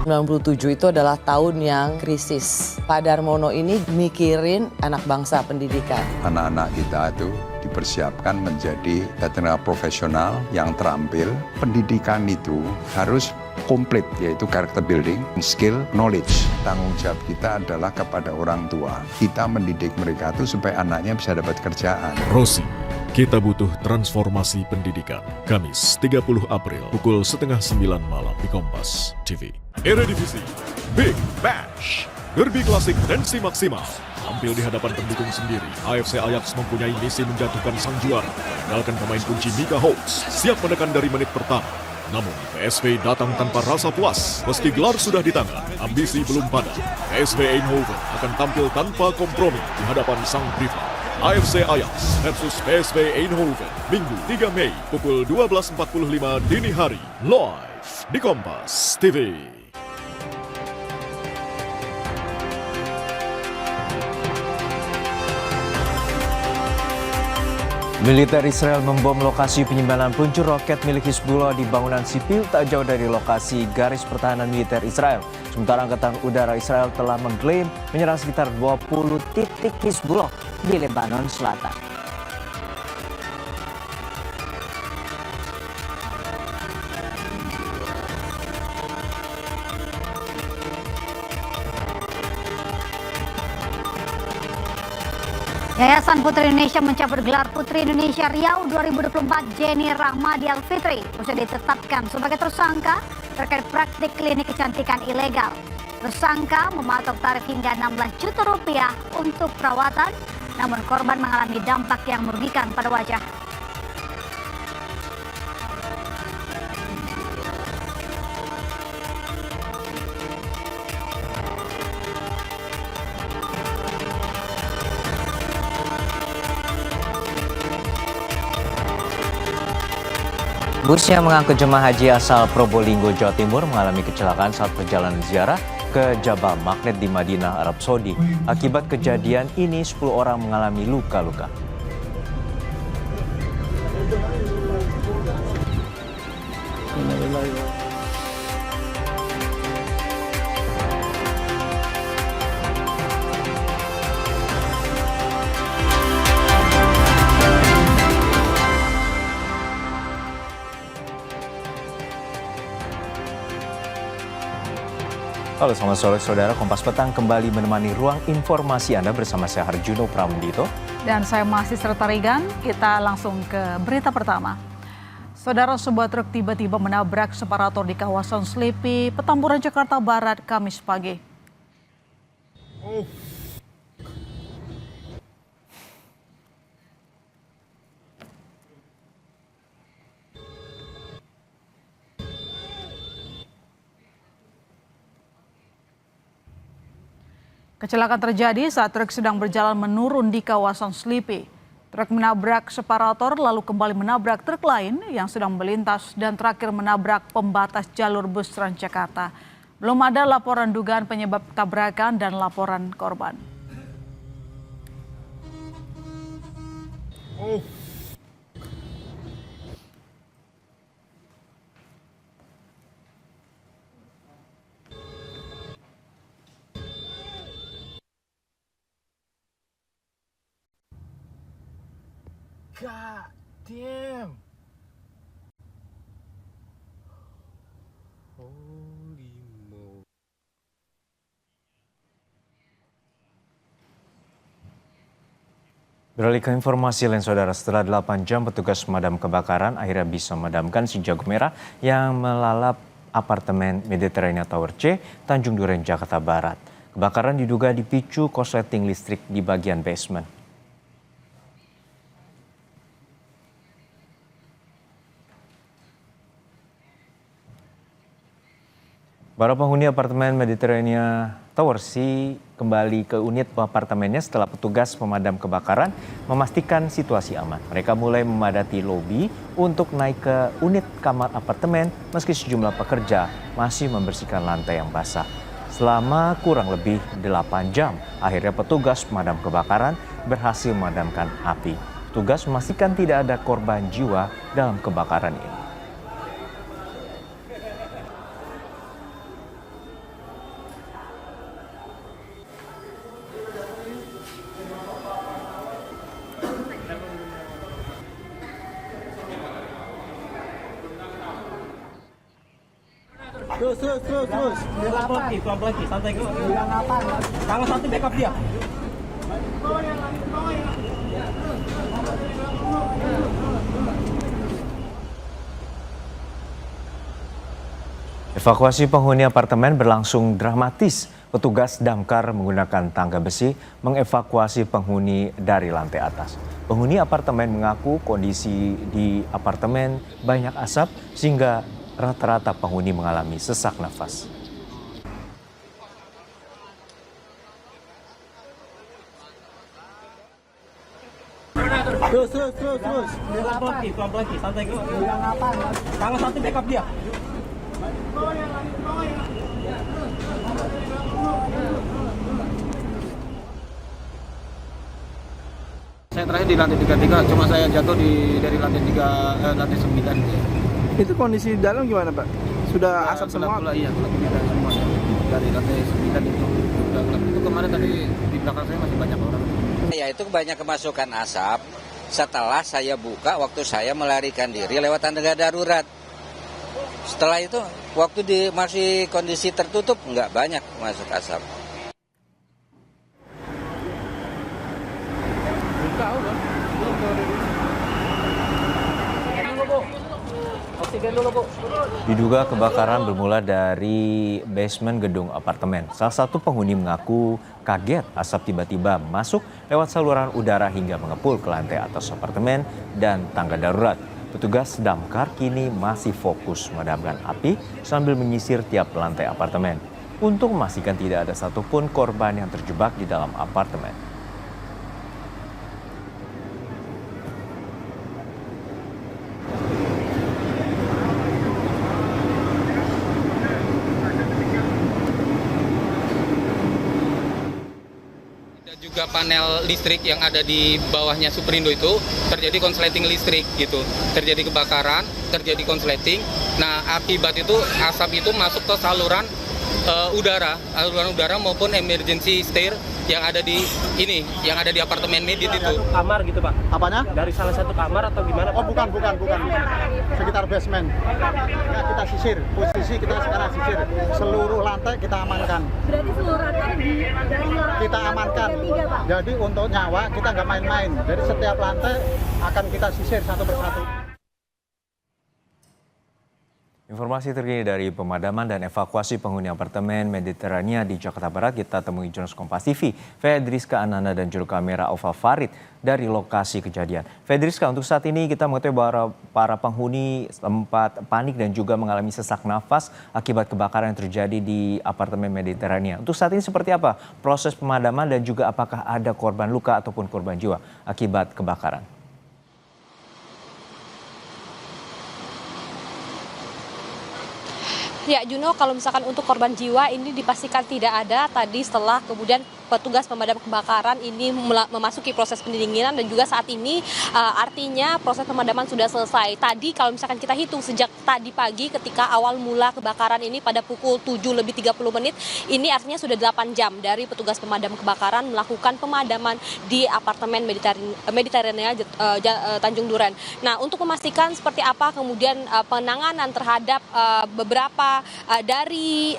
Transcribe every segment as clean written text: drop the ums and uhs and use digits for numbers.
97 itu adalah tahun yang krisis. Pak Darmono ini mikirin anak bangsa pendidikan. Anak-anak kita itu dipersiapkan menjadi tenaga profesional yang terampil. Pendidikan itu harus komplit, yaitu character building, skill, knowledge. Tanggung jawab kita adalah kepada orang tua. Kita mendidik mereka itu supaya anaknya bisa dapat kerjaan. Rosi, kita butuh transformasi pendidikan. Kamis 30 April pukul 8:30 malam di Kompas TV. Eredivisie, Big Bash, derby klasik tensi maksimal. Tampil di hadapan pendukung sendiri, AFC Ajax mempunyai misi menjatuhkan sang juara. Mengandalkan pemain kunci Mika Holtz, siap menekan dari menit pertama. Namun, PSV datang tanpa rasa puas. Meski gelar sudah di tangan, ambisi belum padam. PSV Eindhoven akan tampil tanpa kompromi di hadapan sang rival. AFC Ajax versus PSV Eindhoven, Minggu 3 Mei pukul 12.45 dini hari, live di Kompas TV. Militer Israel membom lokasi penyimpanan peluncur roket milik Hizbullah di bangunan sipil tak jauh dari lokasi garis pertahanan militer Israel. Sementara Angkatan Udara Israel telah mengklaim menyerang sekitar 20 titik Hizbullah di Lebanon Selatan. Yayasan Putri Indonesia mencabut gelar Putri Indonesia Riau 2024 Jenny Rahmadi Alfitri usai ditetapkan sebagai tersangka terkait praktik klinik kecantikan ilegal. Tersangka mematok tarif hingga 16 juta rupiah untuk perawatan, namun korban mengalami dampak yang merugikan pada wajah. Bus yang mengangkut jemaah haji asal Probolinggo, Jawa Timur mengalami kecelakaan saat perjalanan ziarah ke Jabal Magnet di Madinah, Arab Saudi. Akibat kejadian ini, 10 orang mengalami luka-luka. Halo, selamat sore saudara. Kompas Petang kembali menemani ruang informasi Anda bersama saya Harjuno Pramendito. Dan saya masih serta Regan. Kita langsung ke berita pertama. Saudara, sebuah truk tiba-tiba menabrak separator di kawasan Selipi, Petamburan, Jakarta Barat, Kamis pagi. Kecelakaan terjadi saat truk sedang berjalan menurun di kawasan Selipi. Truk menabrak separator lalu kembali menabrak truk lain yang sedang melintas dan terakhir menabrak pembatas jalur bus Transjakarta. Belum ada laporan dugaan penyebab tabrakan dan laporan korban. God damn. Holy moly. Beralih ke informasi lain saudara, setelah 8 jam petugas pemadam kebakaran akhirnya bisa memadamkan si jago merah yang melalap apartemen Mediterranean Tower C, Tanjung Duren, Jakarta Barat. Kebakaran diduga dipicu korsleting listrik di bagian basement. Para penghuni apartemen Mediterranean Tower C kembali ke unit apartemennya setelah petugas pemadam kebakaran memastikan situasi aman. Mereka mulai memadati lobi untuk naik ke unit kamar apartemen meski sejumlah pekerja masih membersihkan lantai yang basah. Selama kurang lebih 8 jam, akhirnya petugas pemadam kebakaran berhasil memadamkan api. Petugas memastikan tidak ada korban jiwa dalam kebakaran ini. Terus. Pelan lagi, santai kok. Tangan satu backup dia. Evakuasi penghuni apartemen berlangsung dramatis. Petugas damkar menggunakan tangga besi mengevakuasi penghuni dari lantai atas. Penghuni apartemen mengaku kondisi di apartemen banyak asap sehingga rata-rata penghuni mengalami sesak nafas. Terus. Pelan lagi, santai kok. Tangan satu backup dia. Saya terakhir di lantai 33, cuma saya jatuh dari lantai 9. Itu kondisi di dalam gimana, Pak? Sudah asap semua? Iya, gelap semua. Dari lantai 9 itu sudah gelap. Itu kemarin tadi di belakang saya masih banyak orang. Ya itu banyak kemasukan asap. Setelah saya buka, waktu saya melarikan diri lewat tangga darurat. Setelah itu, waktu masih kondisi tertutup, nggak banyak masuk asap. Diduga kebakaran bermula dari basement gedung apartemen. Salah satu penghuni mengaku kaget asap tiba-tiba masuk lewat saluran udara hingga mengepul ke lantai atas apartemen dan tangga darurat. Petugas damkar kini masih fokus memadamkan api sambil menyisir tiap lantai apartemen untuk memastikan tidak ada satupun korban yang terjebak di dalam apartemen. Juga panel listrik yang ada di bawahnya Superindo itu terjadi konsleting listrik gitu. Terjadi kebakaran, terjadi konsleting. Nah, akibat itu asap itu masuk ke saluran udara maupun emergency stair yang ada di apartemen Medit itu. Kamar gitu, Pak. Apanya? Dari salah satu kamar atau gimana? Oh, bukan. Sekitar basement. Ya, kita sisir. Posisi kita sekarang sisir. Seluruh lantai kita amankan. Berarti seluruh lantai Kita amankan. Jadi untuk nyawa kita nggak main-main. Jadi setiap lantai akan kita sisir satu persatu. Informasi terkini dari pemadaman dan evakuasi penghuni apartemen Mediterania di Jakarta Barat, kita temui jurnalis Kompas TV, Fedriska Ananda dan juru kamera Ova Farid dari lokasi kejadian. Fedriska, untuk saat ini kita mengetahui bahwa para penghuni sempat panik dan juga mengalami sesak nafas akibat kebakaran yang terjadi di apartemen Mediterania. Untuk saat ini seperti apa proses pemadaman dan juga apakah ada korban luka ataupun korban jiwa akibat kebakaran? Ya, Juno, kalau misalkan untuk korban jiwa ini dipastikan tidak ada. Tadi setelah kemudian petugas pemadam kebakaran ini memasuki proses pendinginan dan juga saat ini artinya proses pemadaman sudah selesai. Tadi kalau misalkan kita hitung sejak tadi pagi ketika awal mula kebakaran ini pada pukul 7:30 ini artinya sudah 8 jam dari petugas pemadam kebakaran melakukan pemadaman di apartemen Mediterania Tanjung Duren. Nah, untuk memastikan seperti apa kemudian penanganan terhadap beberapa dari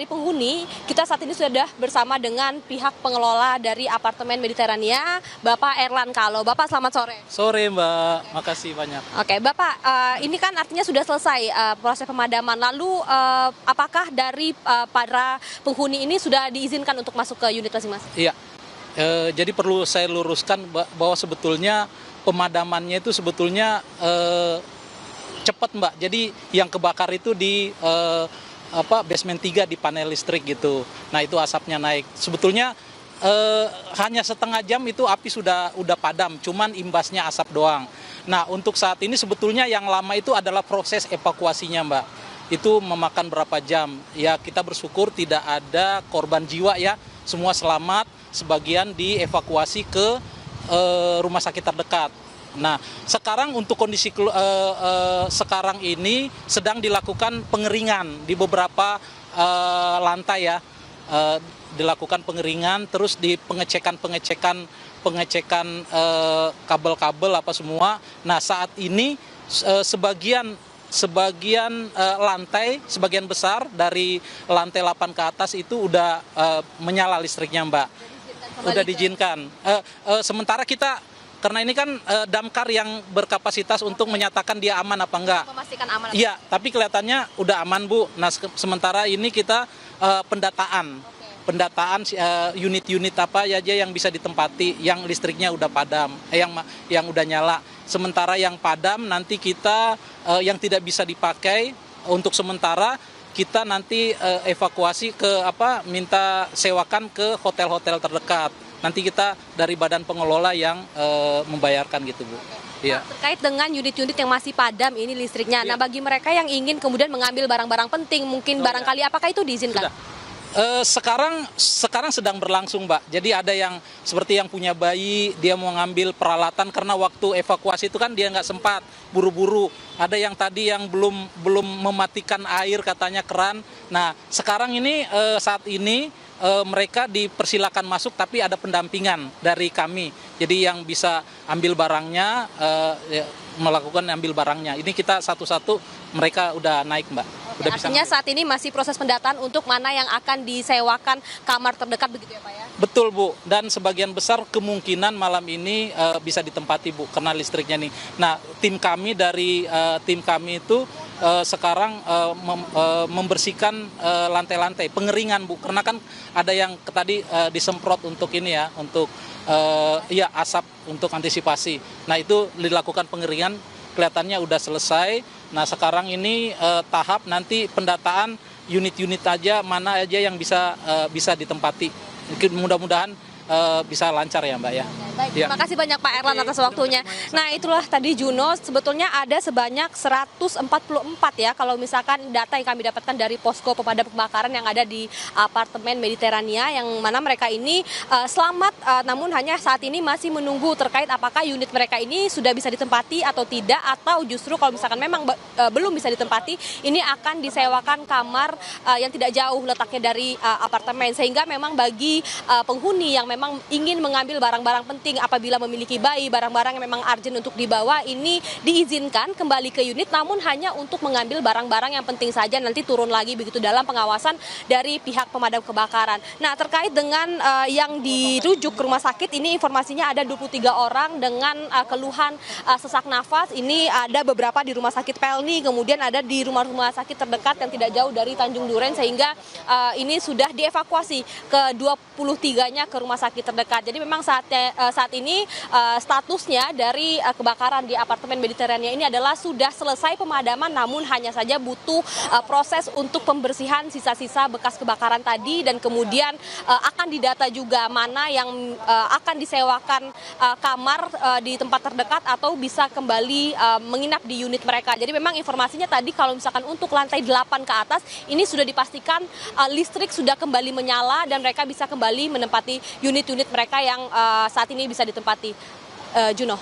penghuni, kita saat ini sudah bersama dengan pihak pengelola dari apartemen Mediterania, Bapak Erlan Kalo. Bapak, selamat sore. Sore, Mbak. Makasih banyak. Oke, Bapak, ini kan artinya sudah selesai proses pemadaman. Lalu apakah dari para penghuni ini sudah diizinkan untuk masuk ke unit masing-masing? Iya. Jadi perlu saya luruskan bahwa sebetulnya pemadamannya itu sebetulnya cepat, Mbak. Jadi yang kebakar itu di basement 3 di panel listrik gitu. Nah, itu asapnya naik. Sebetulnya hanya setengah jam itu api sudah padam, cuman imbasnya asap doang. Nah, untuk saat ini sebetulnya yang lama itu adalah proses evakuasinya, Mbak. Itu memakan berapa jam. Ya, kita bersyukur tidak ada korban jiwa ya. Semua selamat, sebagian dievakuasi ke rumah sakit terdekat. Nah, sekarang untuk kondisi sekarang ini sedang dilakukan pengeringan di beberapa lantai ya, dilakukan pengeringan, terus di pengecekan kabel-kabel apa semua. Nah, saat ini sebagian lantai, sebagian besar dari lantai 8 ke atas itu udah menyala listriknya, Mbak. Udah diizinkan. Sementara kita, karena ini kan damkar yang berkapasitas untuk menyatakan dia aman apa enggak. Memastikan aman. Iya, tapi kelihatannya udah aman, Bu. Nah, sementara ini kita pendataan unit-unit apa aja yang bisa ditempati, yang listriknya udah padam, yang udah nyala. Sementara yang padam nanti kita yang tidak bisa dipakai untuk sementara kita nanti evakuasi ke minta sewakan ke hotel-hotel terdekat. Nanti kita dari badan pengelola yang membayarkan gitu, Bu. Iya. Terkait dengan unit-unit yang masih padam ini listriknya. Nah, bagi mereka yang ingin kemudian mengambil barang-barang penting, mungkin barangkali apakah itu diizinkan? Sudah. Sekarang sedang berlangsung, Mbak. Jadi ada yang seperti yang punya bayi, dia mau ngambil peralatan karena waktu evakuasi itu kan dia nggak sempat, buru-buru. Ada yang tadi yang belum mematikan air katanya keran. Nah, sekarang ini saat ini mereka dipersilakan masuk tapi ada pendampingan dari kami. Jadi yang bisa ambil barangnya, melakukan ambil barangnya. Ini kita satu-satu mereka udah naik, Mbak. Udah Artinya bisa saat ini masih proses pendataan untuk mana yang akan disewakan kamar terdekat begitu ya, Pak ya? Betul, Bu. Dan sebagian besar kemungkinan malam ini bisa ditempati, Bu, karena listriknya nih. Nah, tim kami itu sekarang membersihkan lantai-lantai, pengeringan, Bu. Karena kan ada yang tadi disemprot untuk ini ya, untuk asap untuk antisipasi. Nah, itu dilakukan pengeringan, kelihatannya udah selesai. Nah, sekarang ini tahap nanti pendataan unit-unit aja, mana aja yang bisa ditempati. Mudah-mudahan bisa lancar ya, Mbak ya. Baik, terima kasih banyak Pak Erlan atas waktunya. Nah, itulah tadi Juno, sebetulnya ada sebanyak 144 ya kalau misalkan data yang kami dapatkan dari posko pemadam kebakaran yang ada di apartemen Mediterania, yang mana mereka ini selamat, namun hanya saat ini masih menunggu terkait apakah unit mereka ini sudah bisa ditempati atau tidak, atau justru kalau misalkan memang belum bisa ditempati, ini akan disewakan kamar yang tidak jauh letaknya dari apartemen, sehingga memang bagi penghuni yang memang ingin mengambil barang-barang penting apabila memiliki bayi, barang-barang yang memang urgent untuk dibawa, ini diizinkan kembali ke unit, namun hanya untuk mengambil barang-barang yang penting saja, nanti turun lagi begitu dalam pengawasan dari pihak pemadam kebakaran. Nah, terkait dengan yang dirujuk ke rumah sakit, ini informasinya ada 23 orang dengan keluhan sesak nafas. Ini ada beberapa di rumah sakit Pelni, kemudian ada di rumah-rumah sakit terdekat yang tidak jauh dari Tanjung Duren, sehingga ini sudah dievakuasi ke 23-nya ke rumah sakit terdekat. Jadi memang saat ini statusnya dari kebakaran di apartemen Mediterania ini adalah sudah selesai pemadaman, namun hanya saja butuh proses untuk pembersihan sisa-sisa bekas kebakaran tadi, dan kemudian akan didata juga mana yang akan disewakan kamar di tempat terdekat atau bisa kembali menginap di unit mereka. Jadi memang informasinya tadi kalau misalkan untuk lantai 8 ke atas ini sudah dipastikan listrik sudah kembali menyala dan mereka bisa kembali menempati unit-unit mereka yang saat ini bisa ditempati. Juno.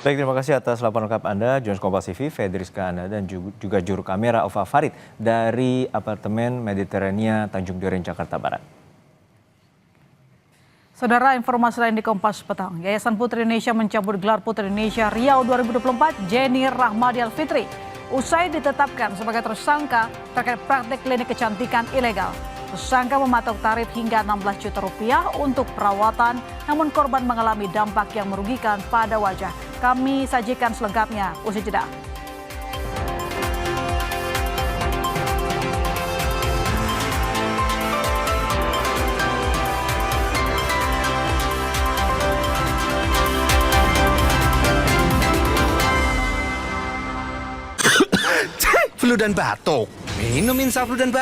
Baik, terima kasih atas laporan lengkap Anda, Jurnalis Kompas TV, Fedriska Anda, dan juga juru kamera Ova Farid dari apartemen Mediterania Tanjung Duren, Jakarta Barat. Saudara, informasi lain di Kompas Petang. Yayasan Putri Indonesia mencabut gelar Putri Indonesia Riau 2024 Jenny Rahmadi Alfitri usai ditetapkan sebagai tersangka terkait praktik klinik kecantikan ilegal. Tersangka mematok tarif hingga 16 juta rupiah untuk perawatan, namun korban mengalami dampak yang merugikan pada wajah. Kami sajikan selengkapnya usai jeda. Flu dan batuk. Minum Insaflu dan batuk.